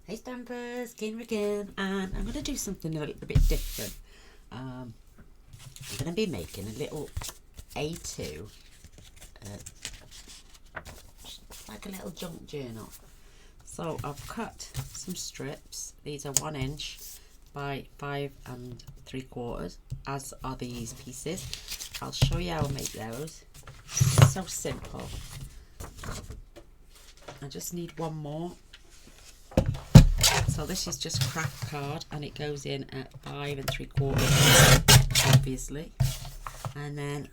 Hey Stampers, Gaynor again, and I'm going to do something a little bit different. I'm going to be making a little A2, like a little junk journal. So I've cut some strips. These are 1 inch by 5 3/4, as are these pieces. I'll show you how I make those. So simple. I just need one more. So this is just craft card, and it goes in at 5 3/4, obviously. And then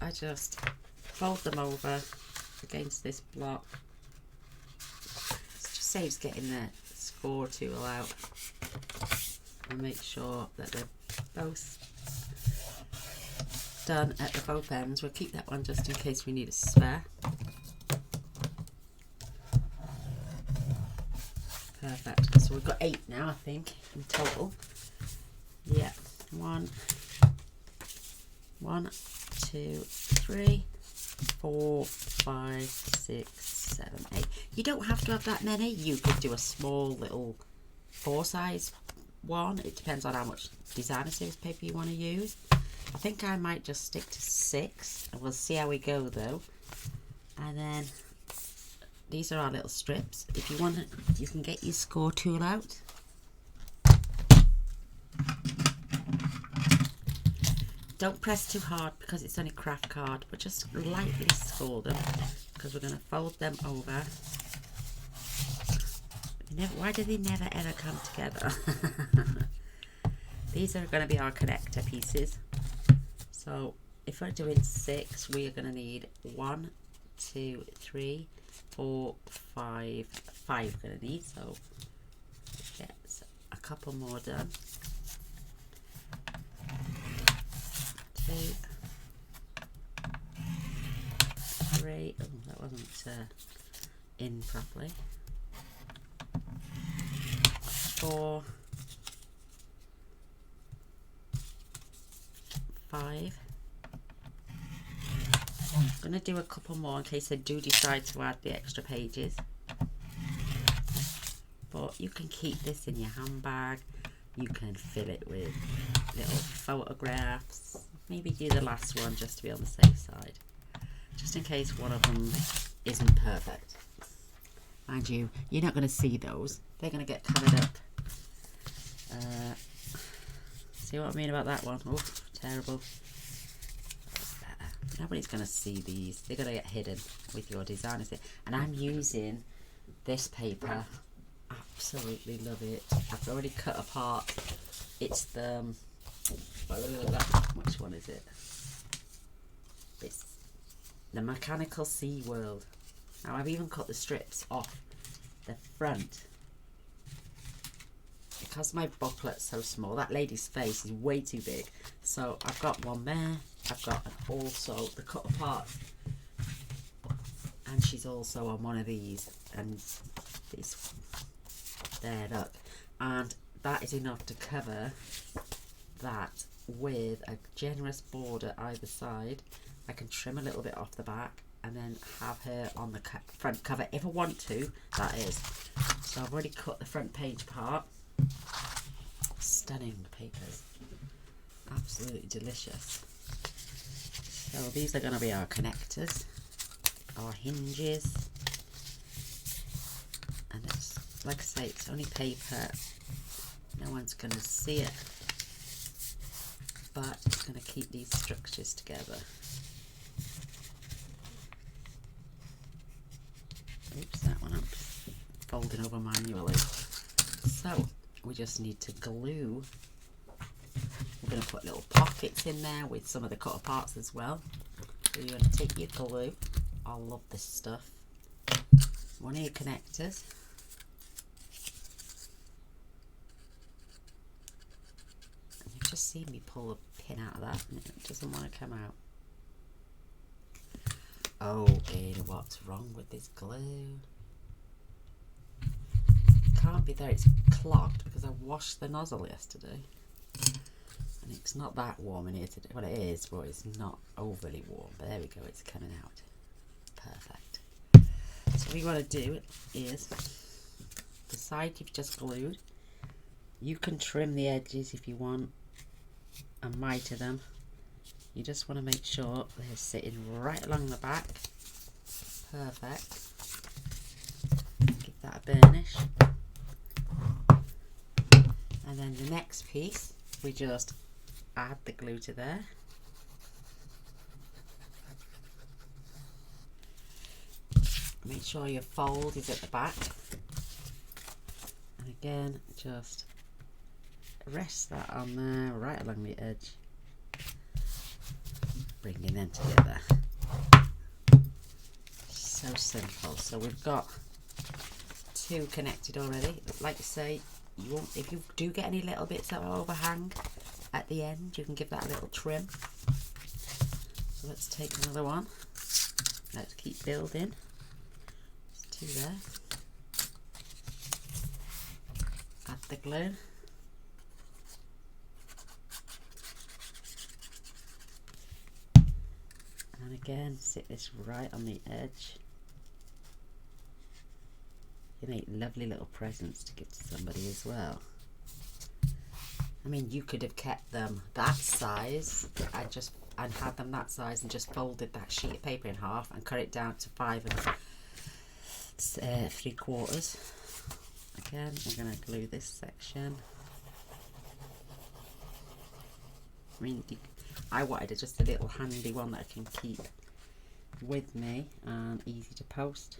I just fold them over against this block. It just saves getting the score tool out, and make sure that they're both done at the both ends. We'll keep that one just in case we need a spare. Perfect. So we've got 8 now, I think, in total. Yeah. 1, 2, 3, 4, 5, 6, 7, 8. You don't have to have that many. You could do a small little 4 size one. It depends on how much designer series paper you want to use. I think I might just stick to 6, and we'll see how we go though. And then these are our little strips. If you want it, you can get your score tool out. Don't press too hard because it's only craft card, but just lightly score them, because we're going to fold them over. Why do they never ever come together? These are going to be our connector pieces. So if we're doing 6, we are going to need 1, 2, 3, 4, 5 we're going to need, so get a couple more done. 2, 3, oh, that wasn't in properly. 4, 5. I'm going to do a couple more in case I do decide to add the extra pages. But you can keep this in your handbag. You can fill it with little photographs. Maybe do the last one just to be on the safe side, just in case one of them isn't perfect. Mind you, you're not going to see those. They're going to get covered up. See what I mean about that one? Oh, terrible. Nobody's going to see these. They're going to get hidden with your designer set. And I'm using this paper. Absolutely love it. I've already cut apart. It's the... which one is it? It's the Mechanical Sea World. Now I've even cut the strips off the front. Because my booklet's so small, that lady's face is way too big. So I've got one there. I've got also the cut apart, and she's also on one of these, and this there, look, and that is enough to cover that with a generous border either side. I can trim a little bit off the back and then have her on the front cover if I want to, that is. So I've already cut the front page part. Stunning papers, absolutely delicious. So these are going to be our connectors, our hinges, and it's, like I say, it's only paper, no one's going to see it, but it's going to keep these structures together. Oops, that one I'm folding over manually. So we just need to glue. We're going to put little pockets in there with some of the cut parts as well. So you're going to take your glue. I love this stuff. One of your connectors. And you've just seen me pull a pin out of that and it doesn't want to come out. Oh, Gaynor, what's wrong with this glue? Can't be there, it's clogged because I washed the nozzle yesterday. And it's not that warm in here today. Well, it is, but it's not overly warm. But there we go, it's coming out. Perfect. So what you want to do is the side you've just glued. You can trim the edges if you want and miter them. You just want to make sure they're sitting right along the back. Perfect. Give that a burnish. And then the next piece, we just add the glue to there. Make sure your fold is at the back. And again, just rest that on there, right along the edge. Bringing them together. So simple. So we've got two connected already. Like I say, you won't, if you do get any little bits that overhang at the end, you can give that a little trim. So let's take another one. Let's keep building. There's two there. Add the glue. And again, sit this right on the edge. You make lovely little presents to give to somebody as well. I mean, you could have kept them that size and had them that size and just folded that sheet of paper in half and cut it down to 5 3/4. Again, we're going to glue this section. I mean, I wanted just a little handy one that I can keep with me and easy to post.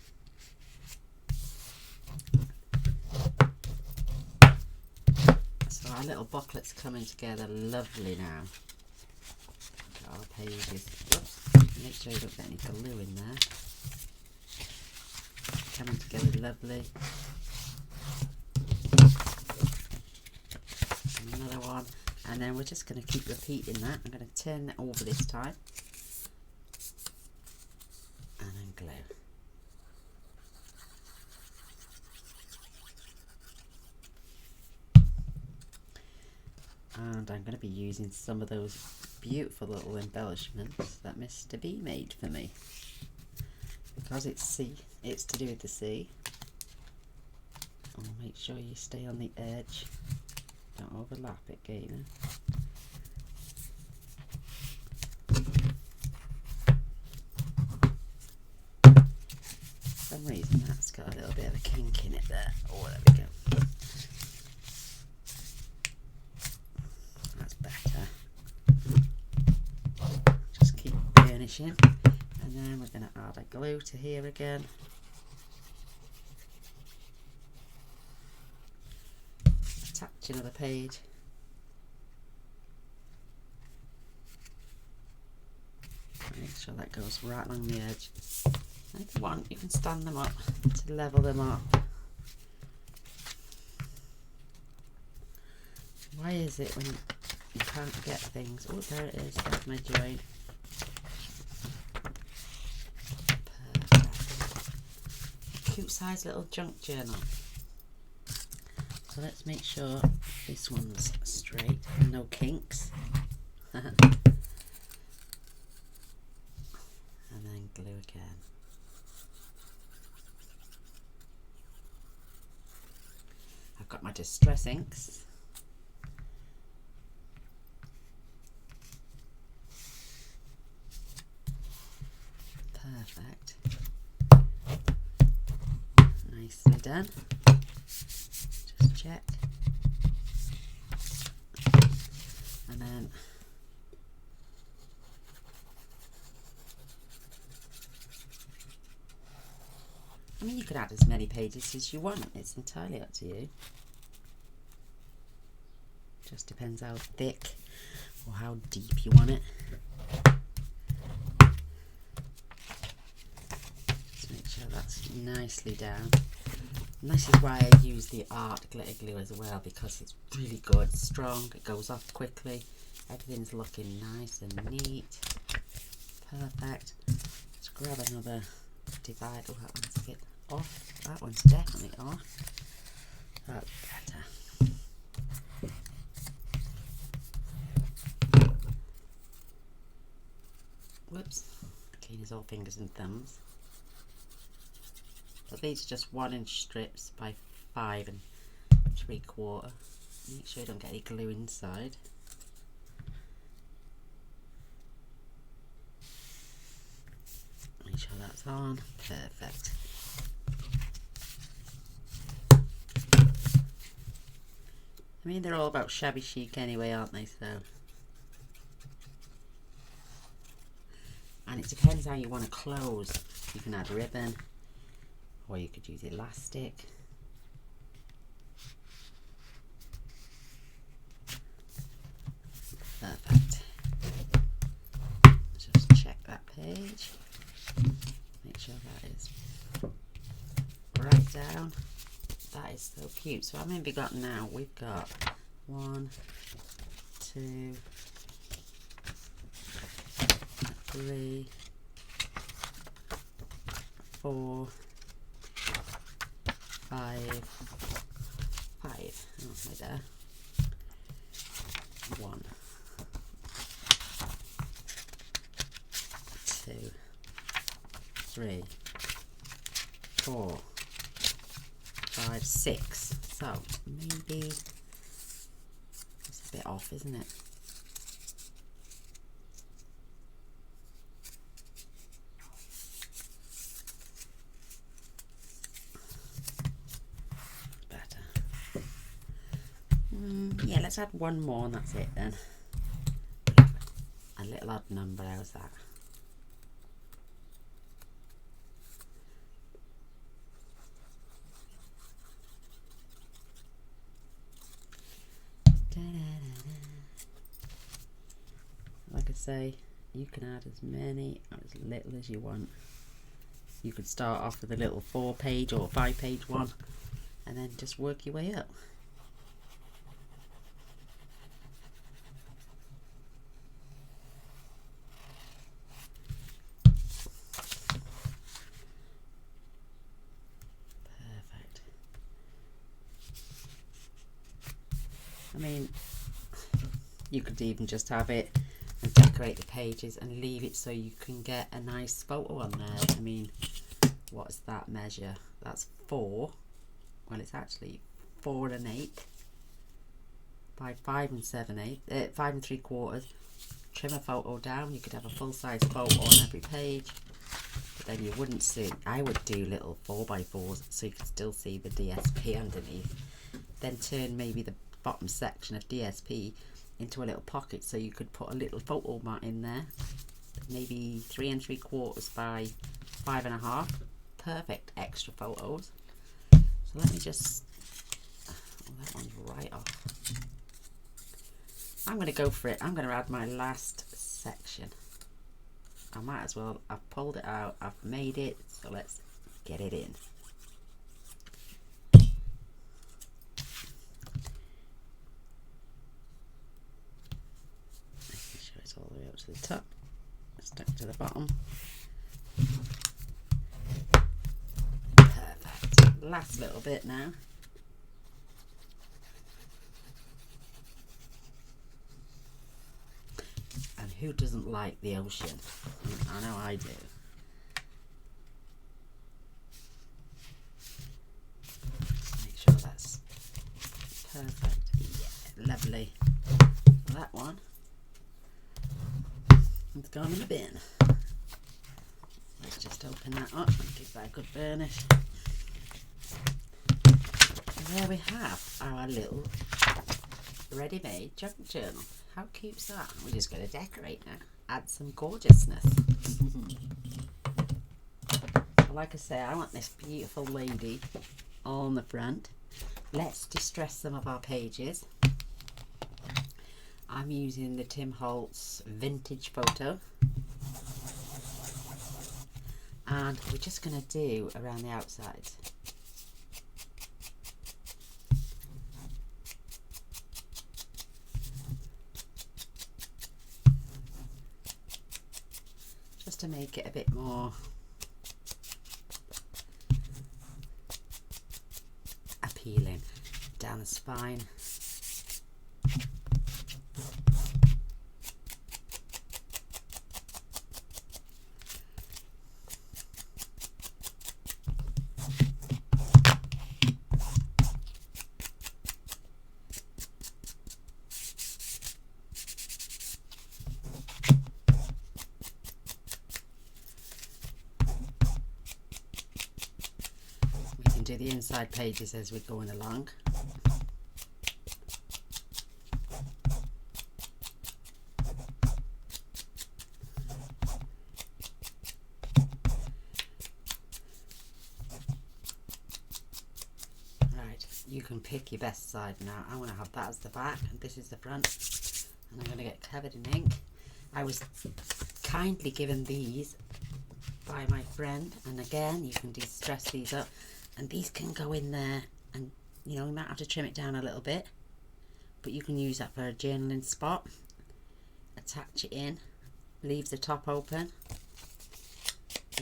So our little booklet's coming together lovely now. Got our pages. Oops. Make sure you don't get any glue in there. Coming together lovely. And another one. And then we're just going to keep repeating that. I'm going to turn it over this time. And then glue. And I'm going to be using some of those beautiful little embellishments that Mr. B made for me. Because it's to do with the sea. And make sure you stay on the edge. Don't overlap it, Gaynor. For some reason that's got a little bit of a kink in it there. Oh, there we go. That's better. Just keep burnishing. And then we're going to add a glue to here again. Attach another page. Make sure that goes right along the edge. And if you want, you can stand them up to level them up. Why is it when you can't get things? Oh, there it is. There's my join. Perfect. Cute size little junk journal. So let's make sure this one's straight and no kinks. And then glue again. I've got my distress inks. Perfect. Nicely done. Just check. And then I mean, you could add as many pages as you want. It's entirely up to you. Just depends how thick or how deep you want it. Just make sure that's nicely down. And this is why I use the art glitter glue as well, because it's really good, strong, it goes off quickly, everything's looking nice and neat. Perfect. Let's grab another divide. Oh, that one's a bit off. That one's definitely off. That's better. Whoops. Clean as all fingers and thumbs. But these are just 1 inch strips by 5 3/4. Make sure you don't get any glue inside. Make sure that's on. Perfect. I mean, they're all about shabby chic anyway, aren't they? So, and it depends how you want to close. You can add ribbon, or you could use elastic. Perfect. Just check that page. Make sure that is right down. That is so cute. So how many have we got now? We've got 1, 2, 3, 4, 5. Okay, there. 1, 2, 3, 4, 5, 6. So maybe it's a bit off, isn't it? Better. Yeah, let's add one more and that's it then. A little odd number, how's that? Like I say, you can add as many or as little as you want. You could start off with a little 4-page or 5-page one and then just work your way up. Perfect. I mean, you could even just have it and decorate the pages and leave it so you can get a nice photo on there. I mean, what's that measure? That's 4. Well, it's actually 4 1/8 by 5 7/8. 5 3/4. Trim a photo down. You could have a full-size photo on every page, but then you wouldn't see. I would do little 4x4s so you could still see the DSP underneath. Then turn maybe the bottom section of DSP into a little pocket so you could put a little photo mat in there, maybe 3 3/4 by 5 1/2. Perfect extra photos. So let me just, oh, that one's right off. I'm going to go for it. I'm going to add my last section. I might as well. I've pulled it out, I've made it, so let's get it in. All the way up to the top, stuck to the bottom. Perfect. Last little bit now. And who doesn't like the ocean? I know I do. Make sure that's perfect. Yeah, lovely. That one. It's gone in the bin. Let's just open that up and give that a good burnish. And there we have our little ready-made junk journal. How cute's that? We're just going to decorate now. Add some gorgeousness. Like I say, I want this beautiful lady on the front. Let's distress some of our pages. I'm using the Tim Holtz vintage photo, and we're just going to do around the outside. Just to make it a bit more appealing. Down the spine. the inside pages as we're going along. Right, you can pick your best side now. I'm going to have that as the back and this is the front. And I'm going to get covered in ink. I was kindly given these by my friend, and again you can de-stress these up, and these can go in there, and you know, you might have to trim it down a little bit, but you can use that for a journaling spot. Attach it in, leave the top open,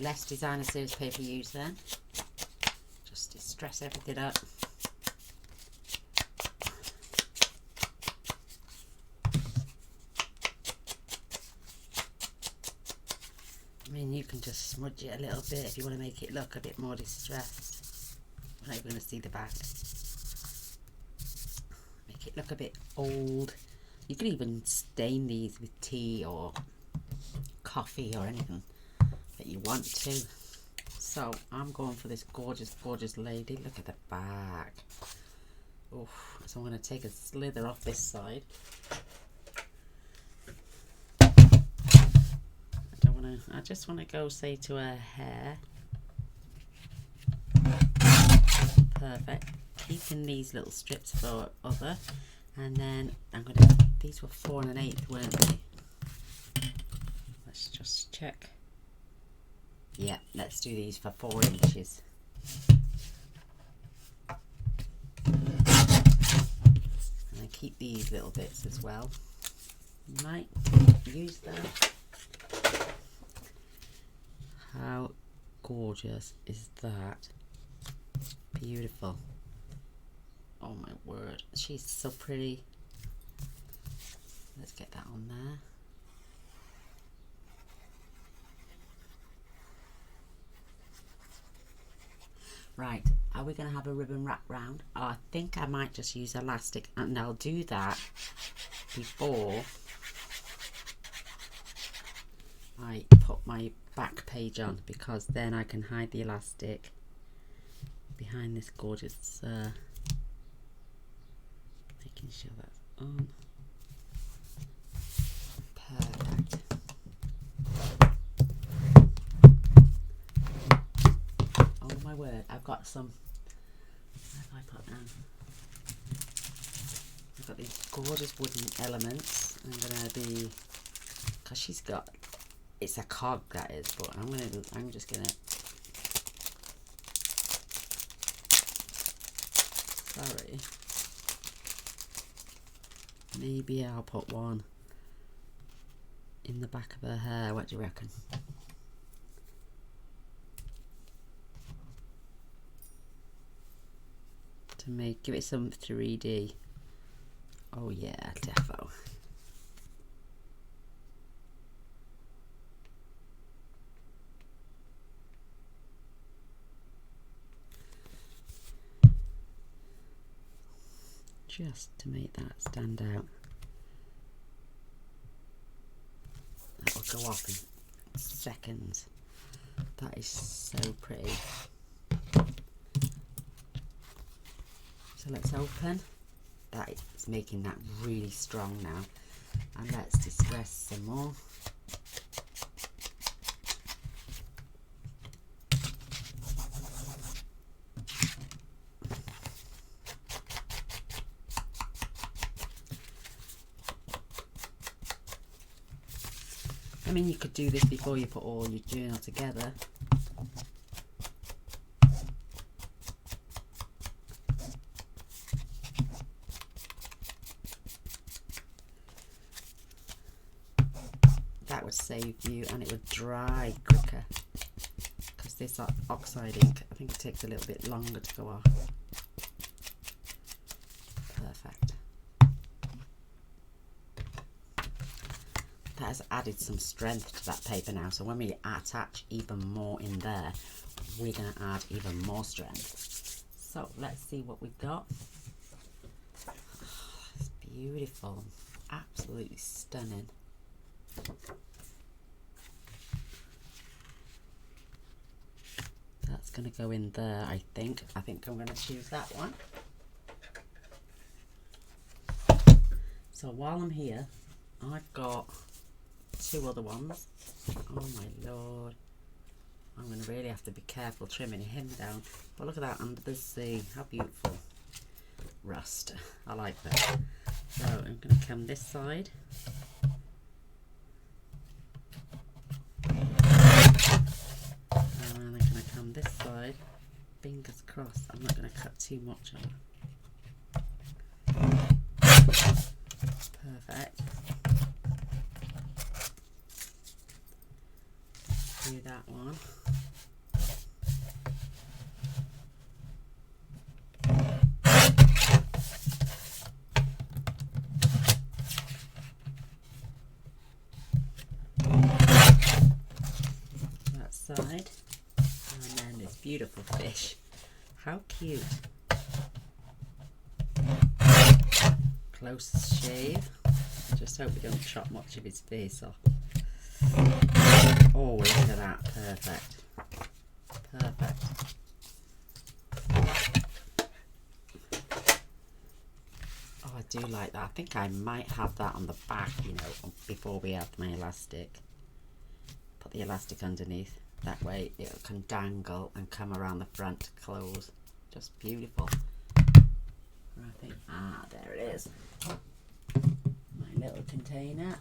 less designer series paper used then, just de-stress everything up. I mean, you can just smudge it a little bit if you want to make it look a bit more distressed. I'm not even going to see the back. Make it look a bit old. You can even stain these with tea or coffee or anything that you want to. So I'm going for this gorgeous, gorgeous lady. Look at the back. Oof. So I'm going to take a slither off this side. I just want to go, say, to her hair. Perfect. Keeping these little strips for other, and then I'm gonna. These were 4 1/8, weren't they? Let's just check. Yeah, let's do these for 4 inches. And I keep these little bits as well. You might use them. How gorgeous is that? Beautiful. Oh my word, she's so pretty. Let's get that on there. Right, are we going to have a ribbon wrap round? Oh, I think I might just use elastic, and I'll do that before I put my back page on, because then I can hide the elastic behind this gorgeous making sure that's on. Perfect. Oh my word, I've got some, where have I put them? I've got these gorgeous wooden elements. I'm gonna be, because she's got, it's a cog that is, but I'm just gonna, sorry, maybe I'll put one in the back of her hair. What do you reckon? To give it some 3D. Oh yeah, defo. Just to make that stand out. That will go off in seconds. That is so pretty. So let's open. That is making that really strong now. And let's distress some more. I mean, you could do this before you put all your journal together. That would save you, and it would dry quicker, because this oxide ink, I think it takes a little bit longer to go off. Perfect. That has added some strength to that paper now, so when we attach even more in there, we're going to add even more strength. So let's see what we've got. Oh, it's beautiful, absolutely stunning. That's going to go in there, I think. I think I'm going to choose that one. So while I'm here, I've got 2 other ones. Oh my lord. I'm going to really have to be careful trimming him down. But look at that under the sea. How beautiful. Rust. I like that. So I'm going to come this side. And I'm going to come this side. Fingers crossed. I'm not going to cut too much on. Perfect. Do that one. That side. And then this beautiful fish. How cute. Close shave. I just hope we don't chop much of his face off. Oh, look at that. Perfect. Perfect. Oh, I do like that. I think I might have that on the back, you know, before we add my elastic. Put the elastic underneath. That way it can dangle and come around the front to close. Just beautiful. I think, there it is. My little container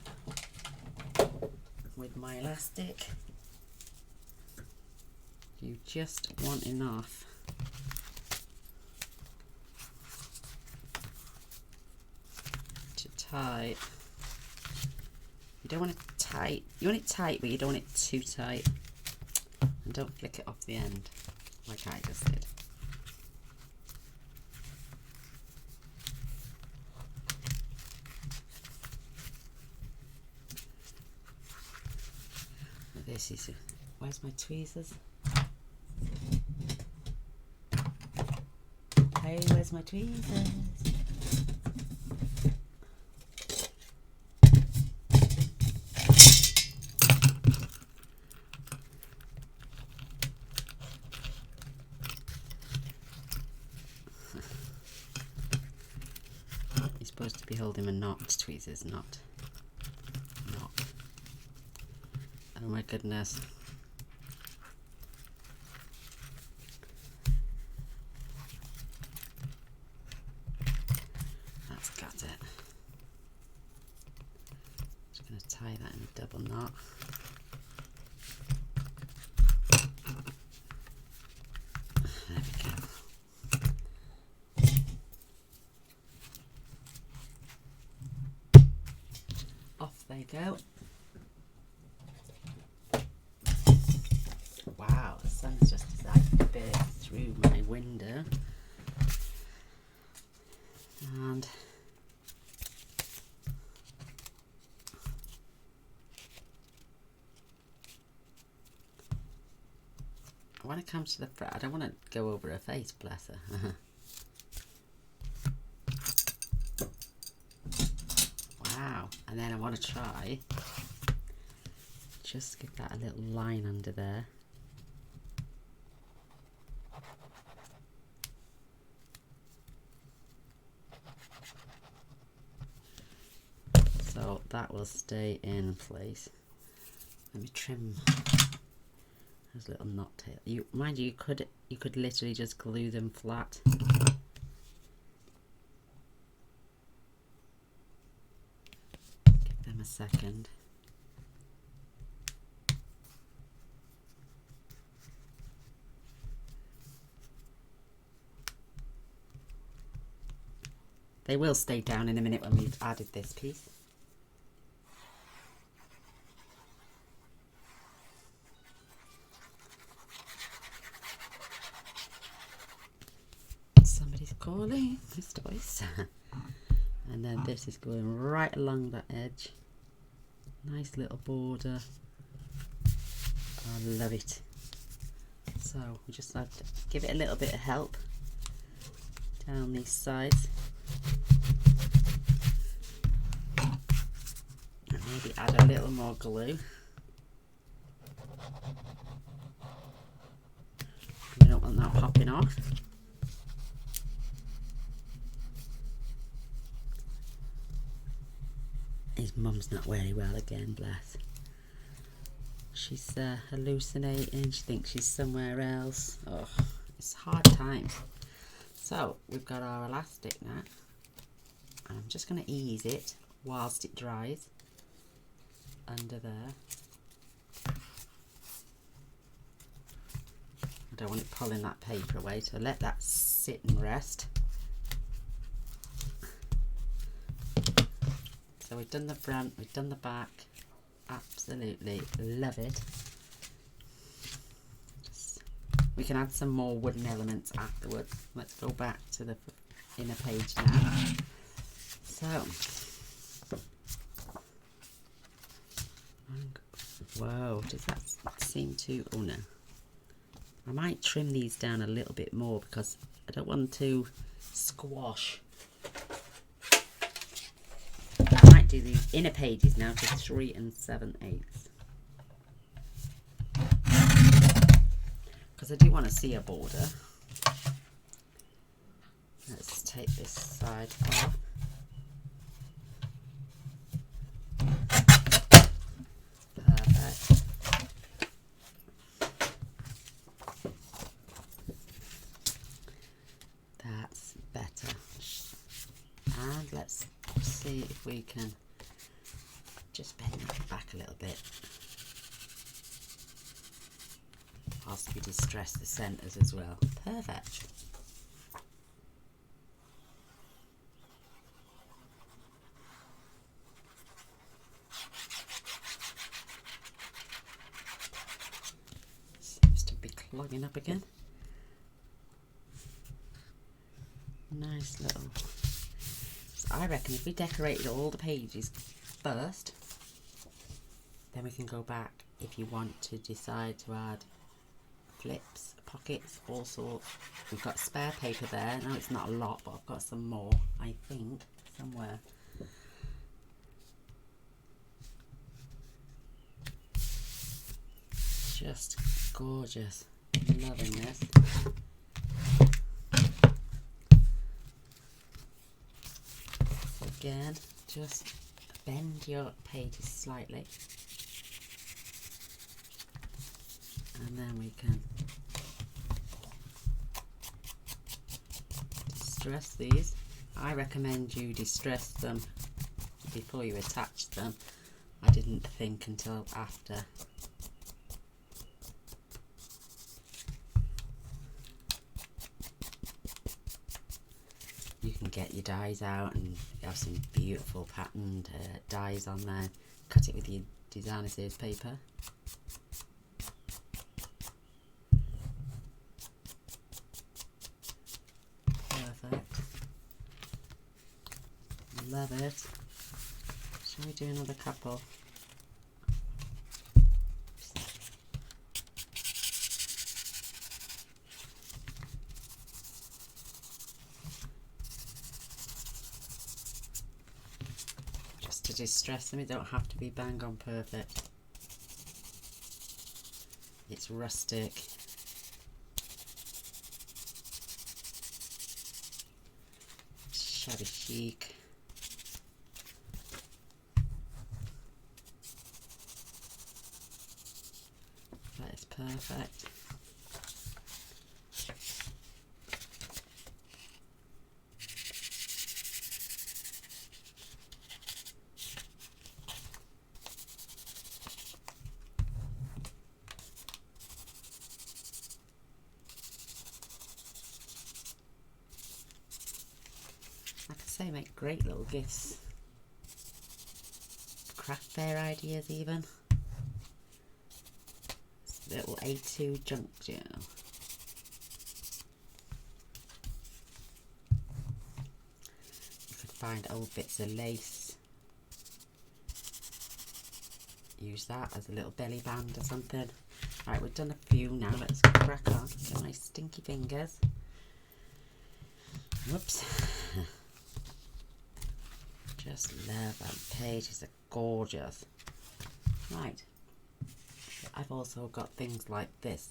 with my elastic. You just want enough to tie. You don't want it tight. You want it tight, but you don't want it too tight. And don't flick it off the end like I just did. This is, where's my tweezers? Hey, where's my tweezers? You're supposed to be holding a knot, tweezers, not. Oh my goodness. That's got it. Just going to tie that in a double knot. There we go. Off they go. Wow, the sun's just decided to burst through my window. And when it comes to the front, I don't want to go over her face, bless her. Wow, and then I want to try just give that a little line under there. So that will stay in place. Let me trim those little knot tails. Mind you, you could literally just glue them flat. Give them a second. They will stay down in a minute when we've added this piece. Somebody's calling, Mr. Voice. And then this is going right along that edge. Nice little border. I love it. So we just have to give it a little bit of help down these sides. And maybe add a little more glue. coming off. His mum's not very well again, bless. She's hallucinating. She thinks she's somewhere else. Oh, it's hard times. So we've got our elastic now. And I'm just going to ease it whilst it dries under there. I don't want it pulling that paper away, so let that sit and rest. So we've done the front, we've done the back. Absolutely love it. We can add some more wooden elements afterwards. Let's go back to the inner page now. So, whoa, does that seem to, oh no. I might trim these down a little bit more because I don't want to squash. I might do these inner pages now to 3 7/8. Because I do want to see a border. Let's take this side off. Perfect. That's better. And let's see if we can just bend that back a little bit. Whilst we distress the centres as well. Perfect. Seems to be clogging up again. Nice little. So I reckon if we decorated all the pages first, then we can go back if you want to decide to add flips, pockets, all sorts. We've got spare paper there. No, it's not a lot, but I've got some more, I think, somewhere. Just gorgeous. Loving this. So again, just bend your pages slightly. And then we can distress these. I recommend you distress them before you attach them. I didn't think until after. You can get your dies out and have some beautiful patterned dies on there. Cut it with your designer series paper. Love it. Shall we do another couple? Just to distress them, it don't have to be bang on perfect. It's rustic. Shabby chic. That is perfect. Like I say, make great little gifts. Craft fair ideas even. Little A2 junk journal. You could find old bits of lace. Use that as a little belly band or something. Right, we've done a few now. Let's crack on. Get my stinky fingers. Whoops. Just love them. Pages are gorgeous. Right. I've also got things like this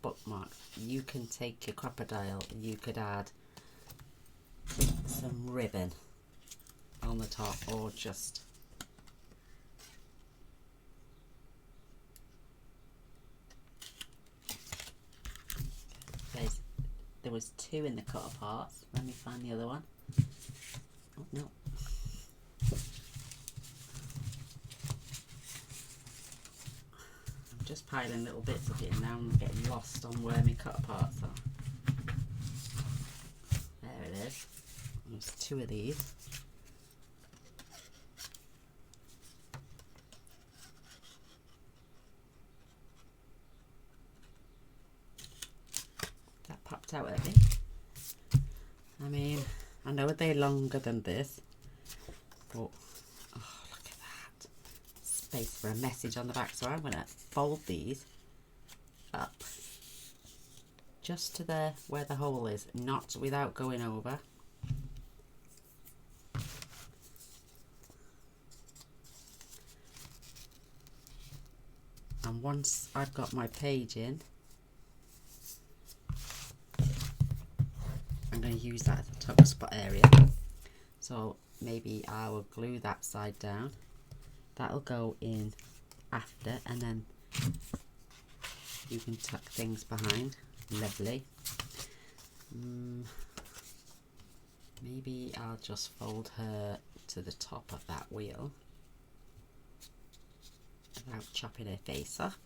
bookmarks. You can take your crocodile, you could add some ribbon on the top, or just there was 2 in the cut aparts. Let me find the other one. Oh no. I'm just piling little bits of it and now I'm getting lost on where my cut aparts are. There it is. There's 2 of these. That popped out at me. I mean, I know they're longer than this, but oh, look at that. Space for a message on the back. So I'm going to fold these up just to there where the hole is, not without going over. And once I've got my page in, I'm going to use that as a tuck spot area. So maybe I will glue that side down. That'll go in after, and then you can tuck things behind. Lovely. Maybe I'll just fold her to the top of that wheel without chopping her face off.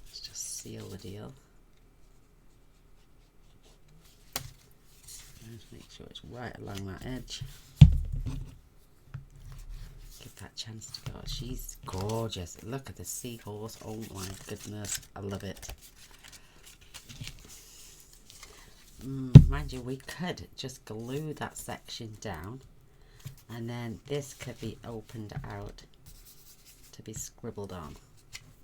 Let's just seal the deal. Just make sure it's right along that edge. Give that chance to go. She's gorgeous. Look at the seahorse. Oh my goodness, I love it. Mind you, we could just glue that section down, and then this could be opened out to be scribbled on.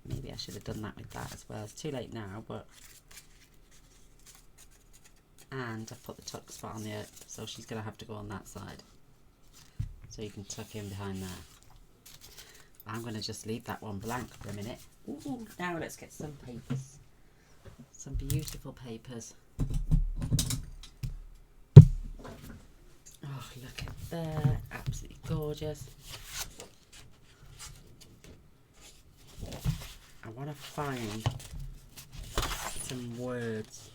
Maybe I should have done that with that as well. It's too late now, but... And I've put the tuck spot on there, so she's going to have to go on that side. So you can tuck in behind there. I'm going to just leave that one blank for a minute. Ooh, now let's get some papers. Some beautiful papers. Oh, look at that. Absolutely gorgeous. I want to find some words.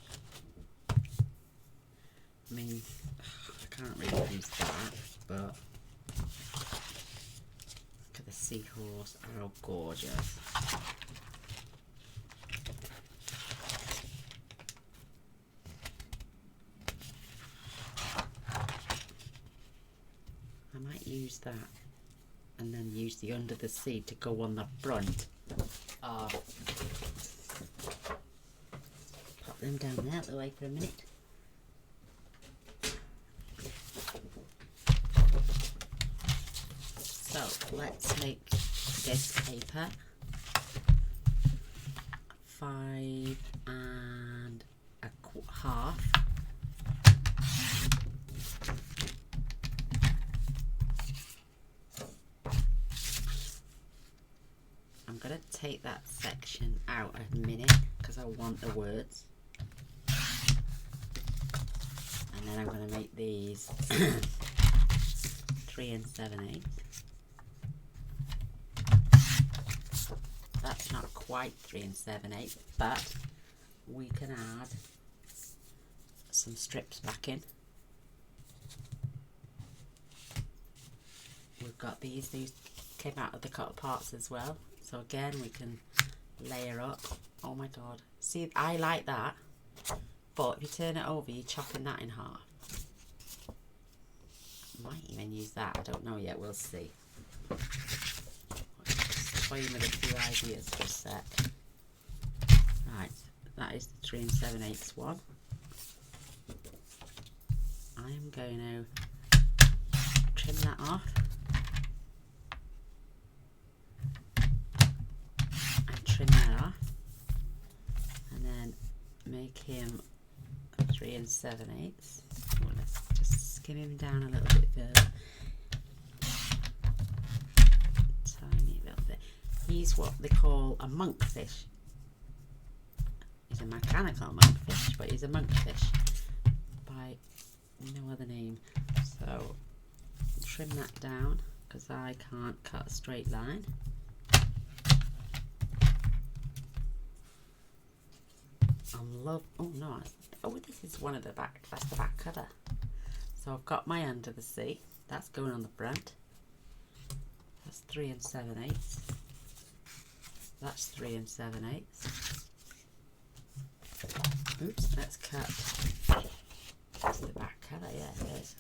I mean, I can't really use that, but look at the seahorse, how gorgeous. I might use that and then use the under the sea to go on the front. Pop them down there out the way for a minute. So let's make this paper 5 1/2. I'm going to take that section out a minute because I want the words. And then I'm going to make these 3 7/8. That's not quite 3 7/8, but we can add some strips back in. We've got these came out of the cut parts as well. So again, we can layer up. Oh my god. See, I like that. But if you turn it over, you're chopping that in half. Might even use that. I don't know yet. We'll see. Just toying with a few ideas for a sec. Right. That is the 3 7/8 one. I am going to trim that off. Trim that off, and then make him 3 7/8. Well, let's just skim him down a little bit further. He's what they call a monkfish. He's a mechanical monkfish, but he's a monkfish by no other name. So trim that down because I can't cut a straight line. Oh, this is one of the back, that's the back cover. So I've got my Under the Sea, that's going on the front. That's 3 7/8. That's 3 7/8. Oops, let's cut. That's the back cover, yeah it is.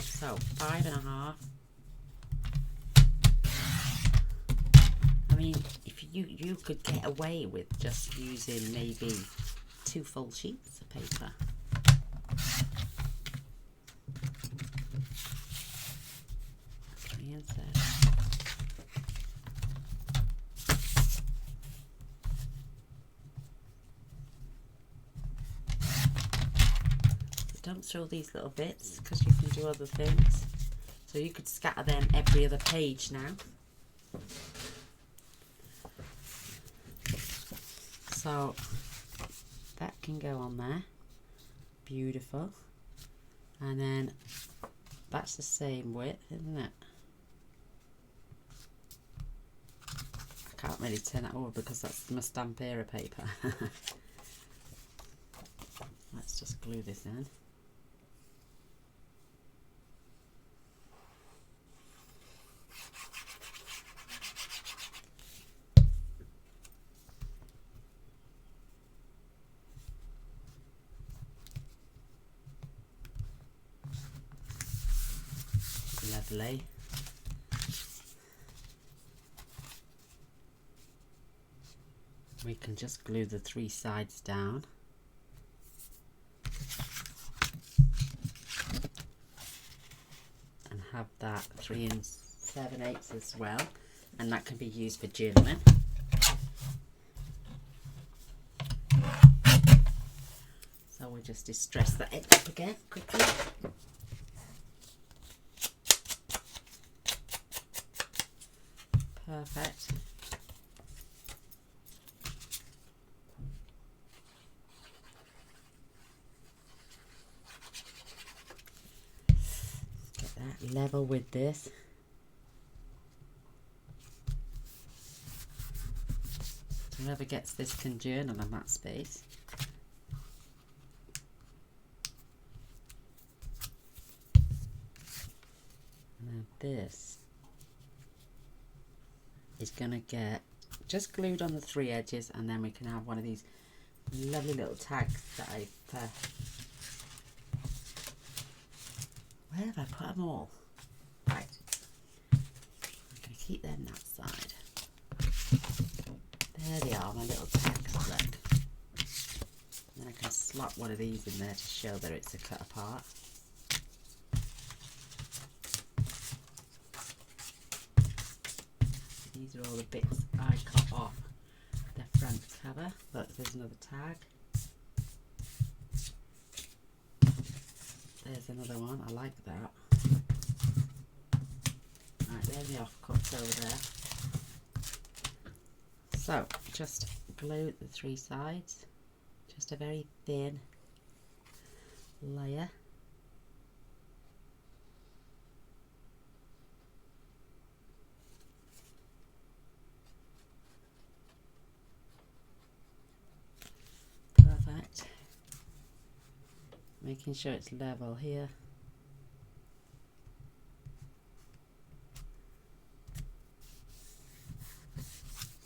So 5 1/2. I mean, if you could get away with just using maybe 2 full sheets of paper. Don't throw these little bits because you can do other things. So you could scatter them every other page now. So that can go on there. Beautiful. And then that's the same width, isn't it? I can't really turn that over because that's my Stamperia paper. Let's just glue this in. Lovely. We can just glue the 3 sides down. And have that 3 7/8 as well. And that can be used for journaling. So we'll just distress that edge up again quickly. Perfect. Get that level with this. So whoever gets this can journal on that space. And then this is going to get just glued on the 3 edges, and then we can have one of these lovely little tags that I've where have I put them all? Right, I'm going to keep them that side. There they are, my little tags, look. And then I can slot one of these in there to show that it's a cut apart. These are all the bits I cut off the front cover. Look, there's another tag. There's another one, I like that. Right, there's the offcuts over there. So, just glue the 3 sides. Just a very thin layer. Perfect. Making sure it's level here.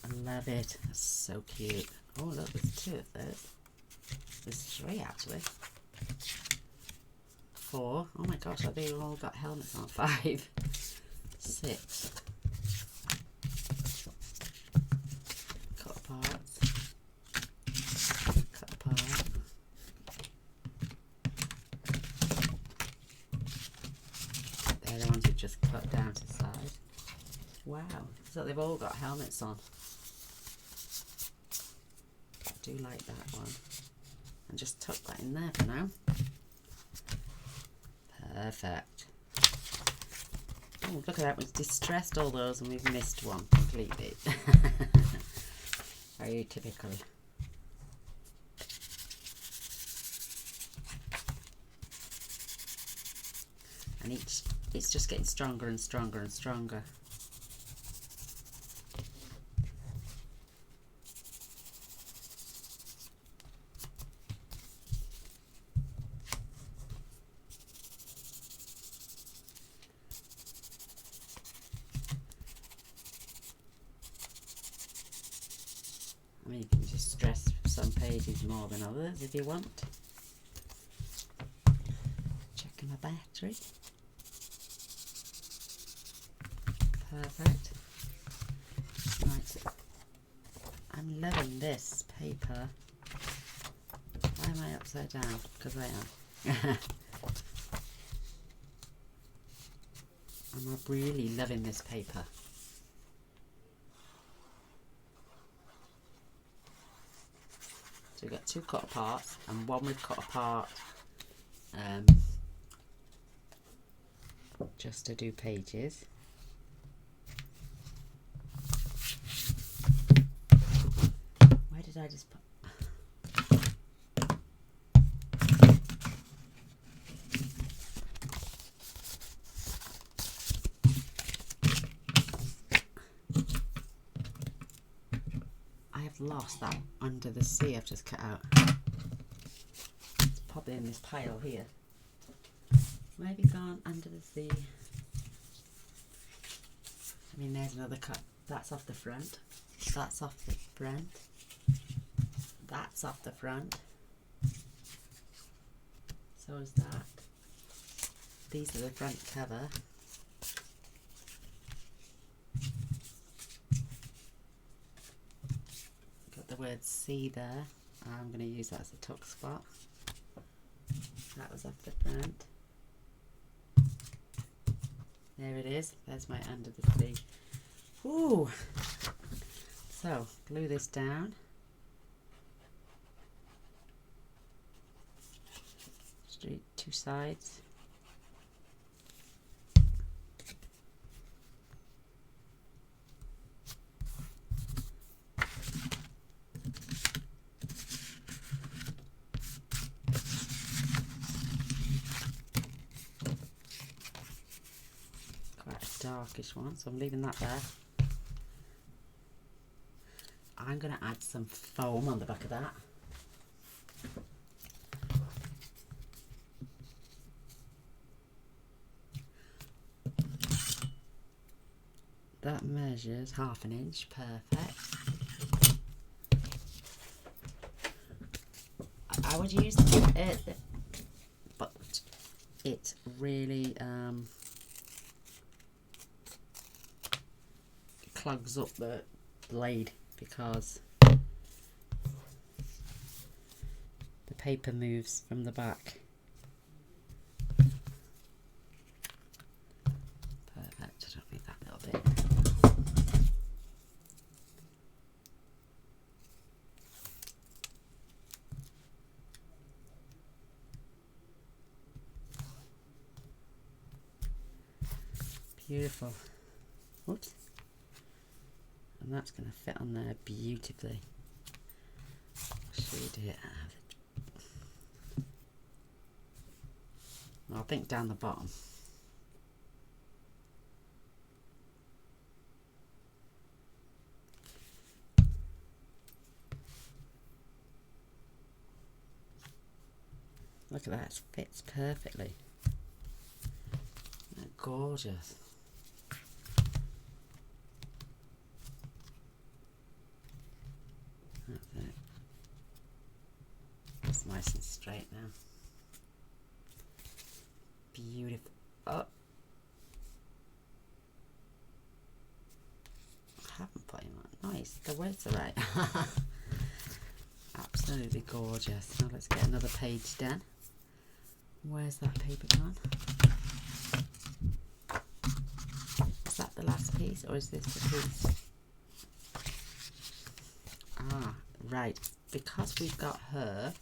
I love it. That's so cute. Oh look, there's 2 of those. There's 3 actually. 4. Oh my gosh, have they all got helmets on? 5. 6. Cut apart. Cut apart. They're the ones we just cut down to the side. Wow, so they've all got helmets on. I do like that one. And just tuck that in there for now. Perfect. Oh, look at that, we've distressed all those and we've missed one completely. Very typical. And it's just getting stronger and stronger and stronger. I mean, you can just stress some pages more than others if you want. Checking my battery. Perfect. Right. I'm loving this paper. Why am I upside down? Because I am. I'm really loving this paper. So we've got 2 cut aparts and 1 we've cut apart just to do pages. Where did I just put? I have lost that under the sea I've just cut out. It's probably in this pile here. Where have you gone? Under the sea. I mean, there's another cut. That's off the front. That's off the front. That's off the front. So is that. These are the front cover. Got the word C there. I'm going to use that as a tuck spot. That was off the front. There it is. There's my under the sea. Ooh. So glue this down. Just do 2 sides. Quite a darkish one, so I'm leaving that there. I'm going to add some foam on the back of that. That measures 1/2 inch, perfect. I would use it, but it really clogs up the blade because the paper moves from the back. Perfect, I don't need that little bit. Beautiful. Oops. And that's going to fit on there beautifully. Should we do it out? I think down the bottom. Look at that, it fits perfectly. Isn't that gorgeous? That's it. It's nice and straight now. Beautiful. Oh, I haven't put him on. Nice. The words are right. Absolutely gorgeous. Now let's get another page done. Where's that paper gone? Is that the last piece or is this the piece? Ah, right. Because we've got her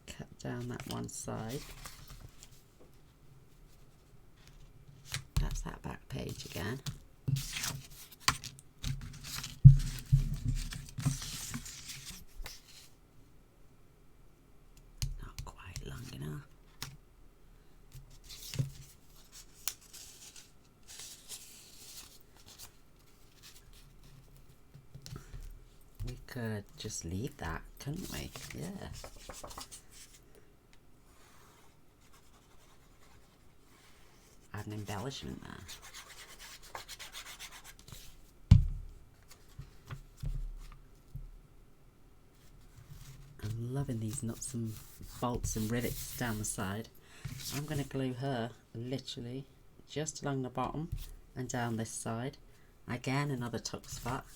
cut down that one side. That's What's that back page again? Not quite long enough. We could just leave that, couldn't we? Yeah. Add an embellishment there. I'm loving these nuts and bolts and rivets down the side. I'm going to glue her literally just along the bottom and down this side. Again, another tuck spot.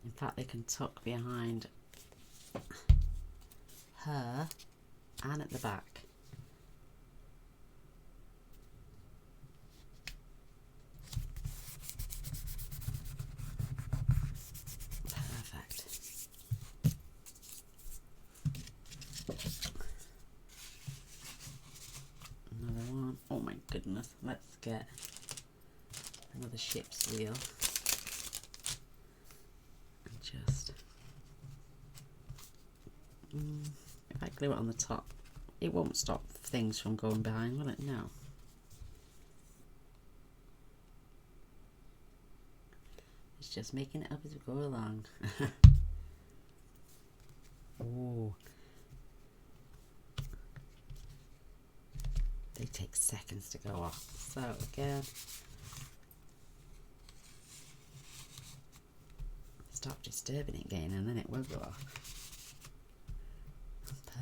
In fact, they can tuck behind her and at the back. Perfect. Another one. Oh my goodness. Let's get another ship's wheel. And just if I glue it on the top, it won't stop things from going behind, will it? No. It's just making it up as we go along. Oh, they take seconds to go off. So again, stop disturbing it again and then it will go off.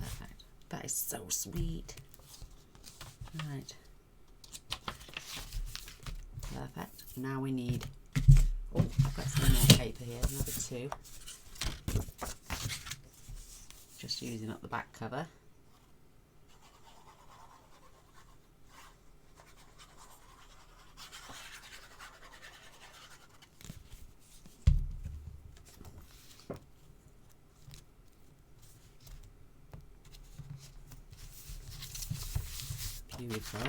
Perfect. That is so sweet. Right. Perfect. Now we need, oh, I've got some more paper here, another 2. Just using up the back cover. Beautiful.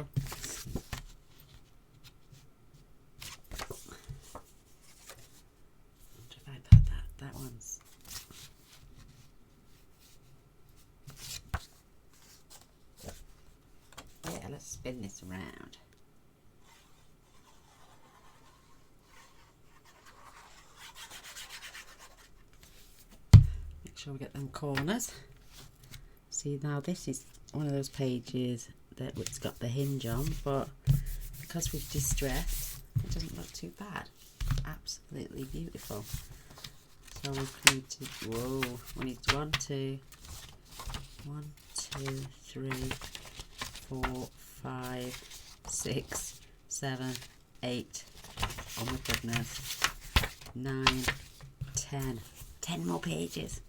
What if I put that? That one's. Yeah, let's spin this around. Make sure we get them corners. See, now this is one of those pages that it's got the hinge on, but because we've distressed, it doesn't look too bad. Absolutely beautiful. So we need to, whoa, we need 1, 2, 3, 4, 5, 6, 7, 8. Oh my goodness. 9, 10. 10 more pages.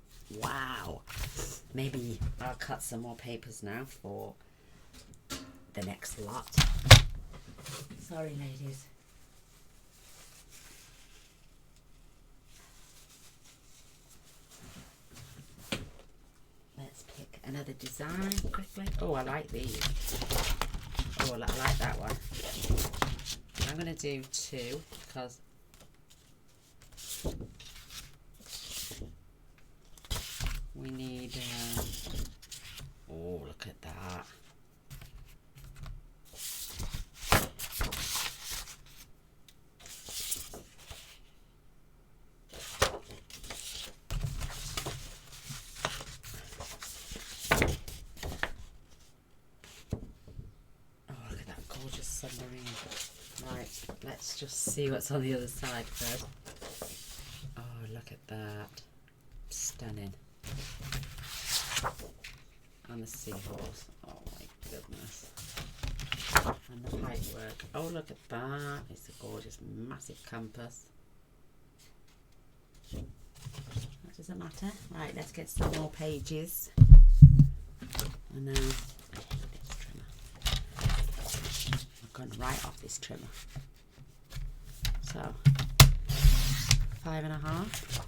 Wow. Maybe I'll cut some more papers now for the next lot. Sorry, ladies. Let's pick another design quickly. Oh, I like these. Oh, I like that one. I'm going to do 2 because we need, oh, look at that. Submarine. Right, let's just see what's on the other side first. Oh, look at that. Stunning. And the seahorse. Oh my goodness. And the pipe work. Oh, look at that. It's a gorgeous, massive compass. That doesn't matter. Right, let's get some more pages. And now gone right off this trimmer. So 5.5.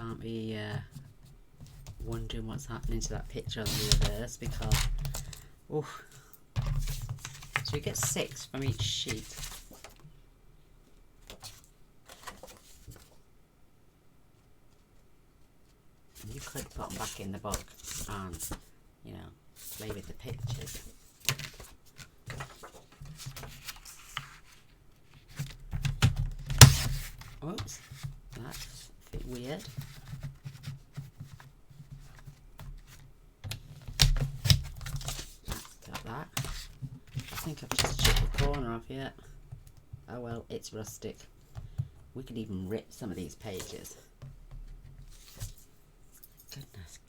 can't be wondering what's happening to that picture on the reverse, because oof. So you get 6 from each sheet. And you could put them back in the book and, you know, play with the pictures. Oops, that's a bit weird. Got that. I think I've just chipped the corner off yet. Oh well, it's rustic. We could even rip some of these pages. Goodness.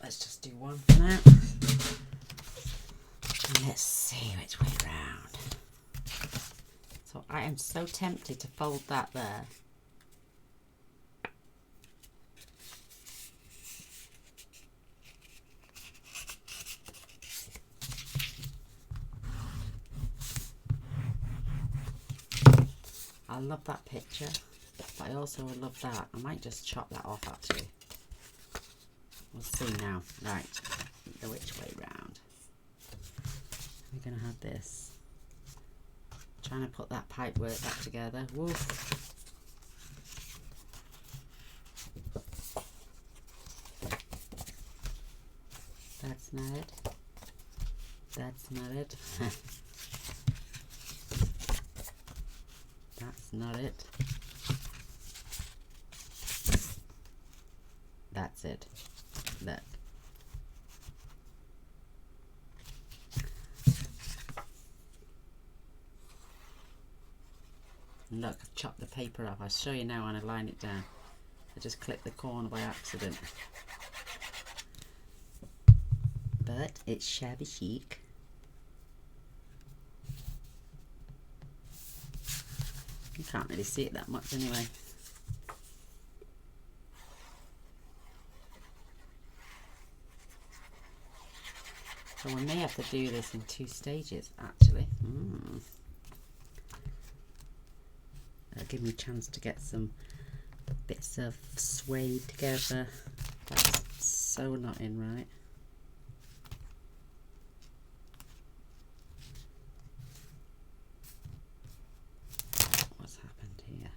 Let's just do one for now. And let's see which way round. So I am so tempted to fold that there. I love that picture, but I also would love that. I might just chop that off actually. We'll see now. Right, the which way round. We're going to have this. Trying to put that pipe work back together. Woof. That's not it. That's not it. That's not it. That's it. Look. Look, I've chopped the paper off. I'll show you now when I line it down. I just clipped the corner by accident. But it's shabby chic. You can't really see it that much anyway. So we may have to do this in 2 stages actually. That'll give me a chance to get some bits of suede together. That's so not in right. What's happened here?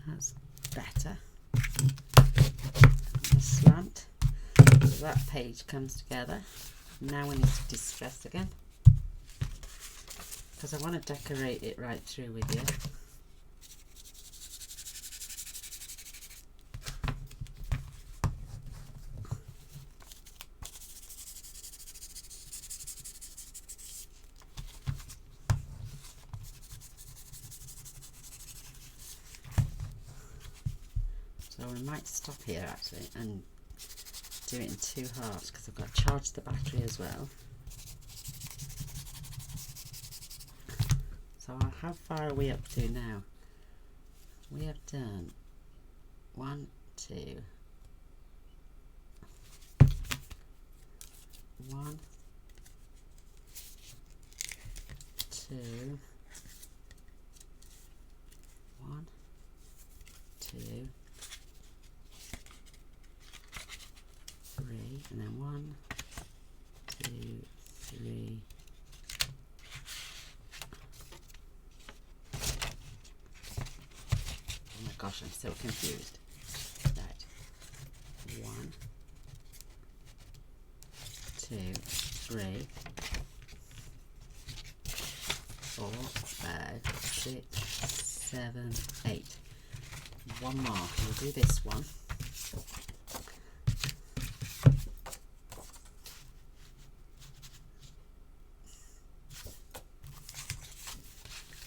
That's better. A slant. So that page comes together. Now we need to distress again, because I want to decorate it right through with you. So we might stop here actually and do it in 2 halves, because I've got to charge the battery as well. So how far are we up to now? We have done 1, 2, 1, 2, 1, 2, 3, and then 1, 2, 3. Oh my gosh, I'm so confused. Right. 1, 2, 3, 4, 5, 6, 7, 8. One more. We'll do this one.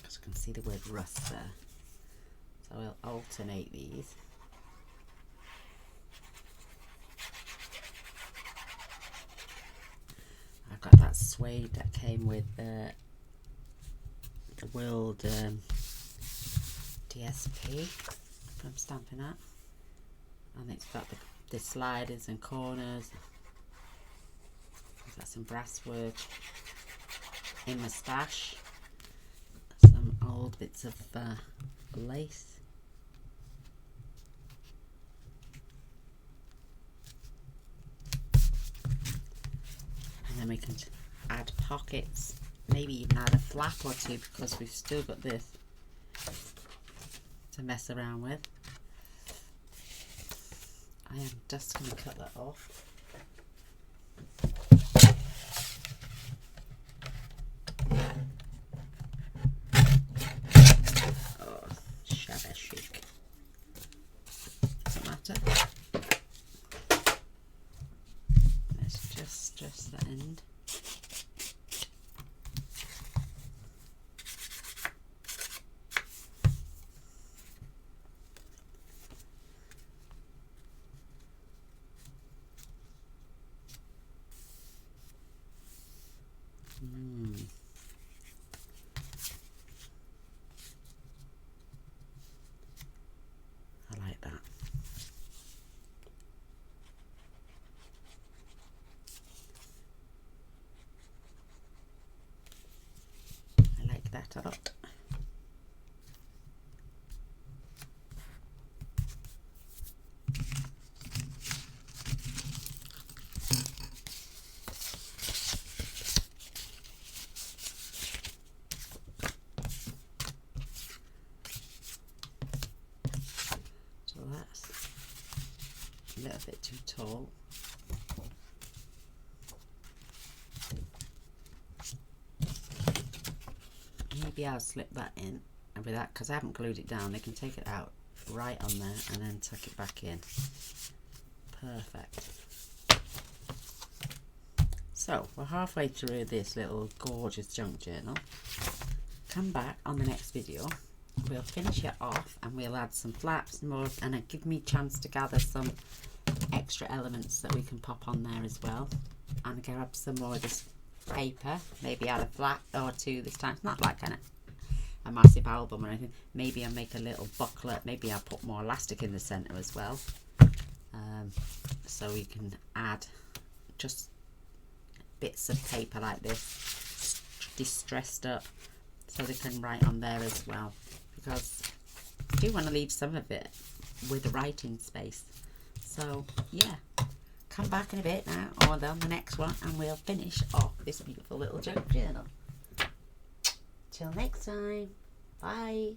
As you can see the word rust there. So we'll alternate these. I've got that suede that came with the World DSP from Stampin' Up, and it's got the sliders and corners. There's got some brass work in my stash, some old bits of lace. And then we can add pockets, maybe even add a flap or two, because we've still got this to mess around with. I am just going to cut that off. Oh, shabby chic. Doesn't matter. Let's just stress that end. I like that. I like that a lot. That's a little bit too tall. Maybe I'll slip that in, and with that, because I haven't glued it down, they can take it out right on there and then tuck it back in. Perfect. So we're halfway through this little gorgeous junk journal. Come back on the next video. We'll finish it off and we'll add some flaps more, and it give me a chance to gather some extra elements that we can pop on there as well, and grab some more of this paper, maybe add a flap or two this time. It's not like a massive album or anything. Maybe I'll make a little booklet, maybe I'll put more elastic in the center as well, so we can add just bits of paper like this distressed up, so they can write on there as well, because I do want to leave some of it with a writing space. So yeah, come back in a bit now, or on the next one, and we'll finish off this beautiful little junk journal. Till next time, bye.